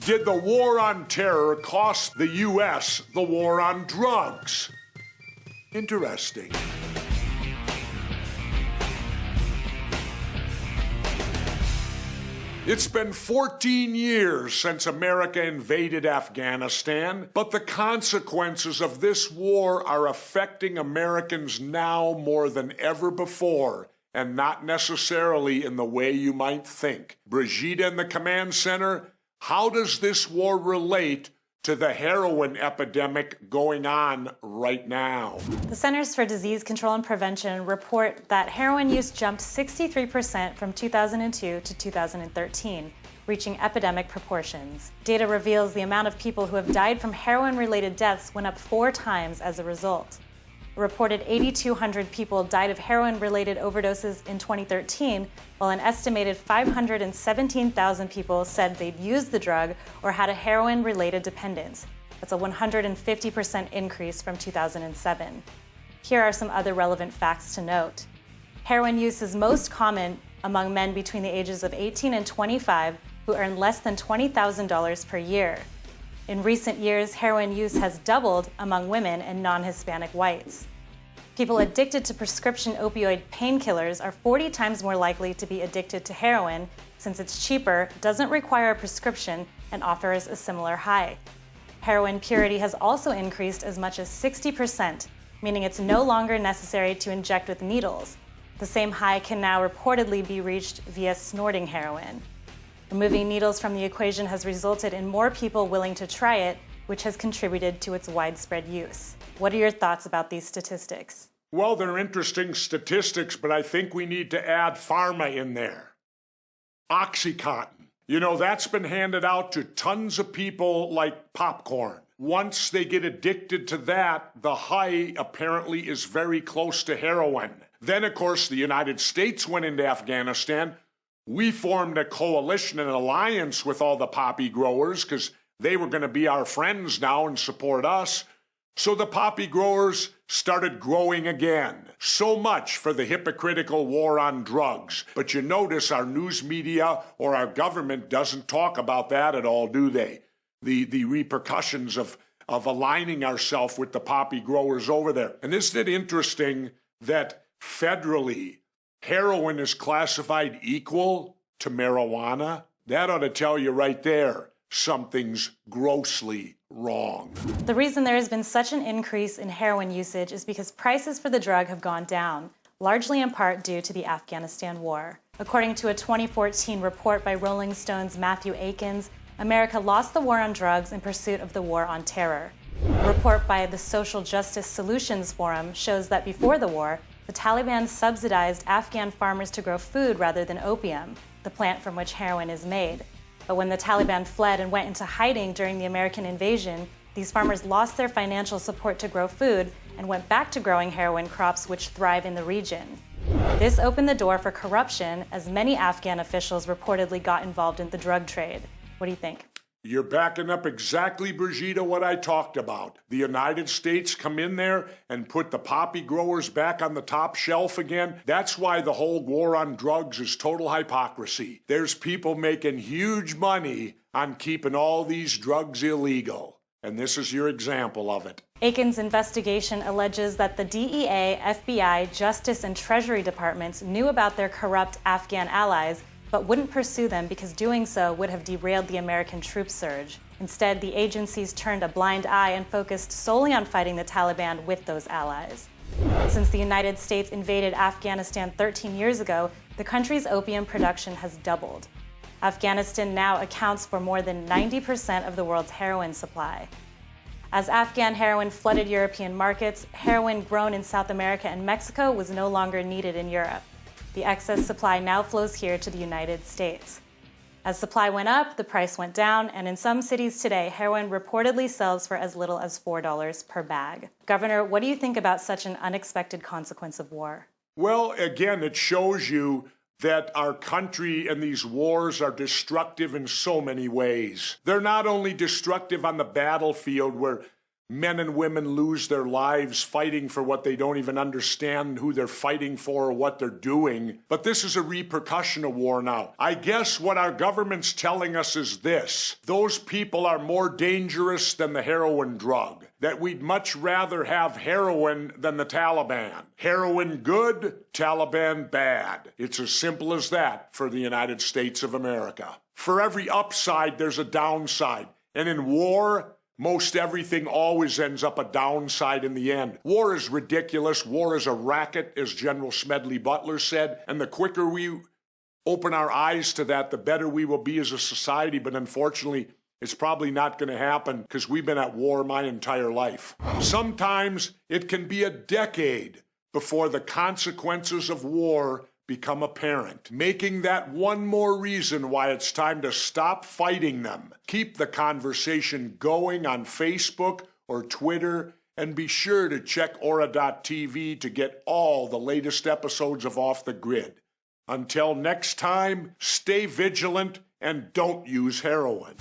Did the war on terror cost the U.S. the war on drugs? Interesting. It's been 14 years since America invaded Afghanistan, but the consequences of this war are affecting Americans now more than ever before, and not necessarily in the way you might think. Brigitte in the command center, how does this war relate to the heroin epidemic going on right now? The Centers for Disease Control and Prevention report that heroin use jumped 63% from 2002 to 2013, reaching epidemic proportions. Data reveals the amount of people who have died from heroin-related deaths went up 4 times as a result. A reported 8,200 people died of heroin-related overdoses in 2013, while an estimated 517,000 people said they'd used the drug or had a heroin-related dependence. That's a 150% increase from 2007. Here are some other relevant facts to note. Heroin use is most common among men between the ages of 18 and 25 who earn less than $20,000 per year. In recent years, heroin use has doubled among women and non-Hispanic whites. People addicted to prescription opioid painkillers are 40 times more likely to be addicted to heroin since it's cheaper, doesn't require a prescription, and offers a similar high. Heroin purity has also increased as much as 60%, meaning it's no longer necessary to inject with needles. The same high can now reportedly be reached via snorting heroin. Removing needles from the equation has resulted in more people willing to try it, which has contributed to its widespread use. What are your thoughts about these statistics? Well, they're interesting statistics, but I think we need to add pharma in there. Oxycontin. You know, that's been handed out to tons of people like popcorn. Once they get addicted to that, the high apparently is very close to heroin. Then, of course, the United States went into Afghanistan. We formed a coalition and alliance with all the poppy growers because they were going to be our friends now and support us. So the poppy growers started growing again. So much for the hypocritical war on drugs. But you notice our news media or our government doesn't talk about that at all, do they? The repercussions of aligning ourselves with the poppy growers over there. And isn't it interesting that federally, heroin is classified equal to marijuana? That ought to tell you right there, something's grossly wrong. The reason there has been such an increase in heroin usage is because prices for the drug have gone down, largely in part due to the Afghanistan War. According to a 2014 report by Rolling Stone's Matthew Akins, America lost the war on drugs in pursuit of the war on terror. A report by the Social Justice Solutions Forum shows that before the war, the Taliban subsidized Afghan farmers to grow food rather than opium, the plant from which heroin is made. But when the Taliban fled and went into hiding during the American invasion, these farmers lost their financial support to grow food and went back to growing heroin crops which thrive in the region. This opened the door for corruption, as many Afghan officials reportedly got involved in the drug trade. What do you think? You're backing up exactly, Brigitte, what I talked about. The United States come in there and put the poppy growers back on the top shelf again. That's why the whole war on drugs is total hypocrisy. There's people making huge money on keeping all these drugs illegal. And this is your example of it. Akins' investigation alleges that the DEA, FBI, Justice, and Treasury departments knew about their corrupt Afghan allies, but wouldn't pursue them because doing so would have derailed the American troop surge. Instead, the agencies turned a blind eye and focused solely on fighting the Taliban with those allies. Since the United States invaded Afghanistan 13 years ago, the country's opium production has doubled. Afghanistan now accounts for more than 90% of the world's heroin supply. As Afghan heroin flooded European markets, heroin grown in South America and Mexico was no longer needed in Europe. The excess supply now flows here to the United States. As supply went up, the price went down, and in some cities today, heroin reportedly sells for as little as $4 per bag. Governor, what do you think about such an unexpected consequence of war? Well, again, it shows you that our country and these wars are destructive in so many ways. They're not only destructive on the battlefield where men and women lose their lives fighting for what they don't even understand who they're fighting for or what they're doing. But this is a repercussion of war now. I guess what our government's telling us is this: those people are more dangerous than the heroin drug. That we'd much rather have heroin than the Taliban. Heroin good, Taliban bad. It's as simple as that for the United States of America. For every upside, there's a downside. And in war, most everything always ends up a downside in the end. War is ridiculous. War is a racket, as General Smedley Butler said. And the quicker we open our eyes to that, the better we will be as a society. But unfortunately, it's probably not going to happen because we've been at war my entire life. Sometimes it can be a decade before the consequences of war become apparent, making that one more reason why it's time to stop fighting them. Keep the conversation going on Facebook or Twitter, and be sure to check Aura.tv to get all the latest episodes of Off the Grid. Until next time, stay vigilant and don't use heroin.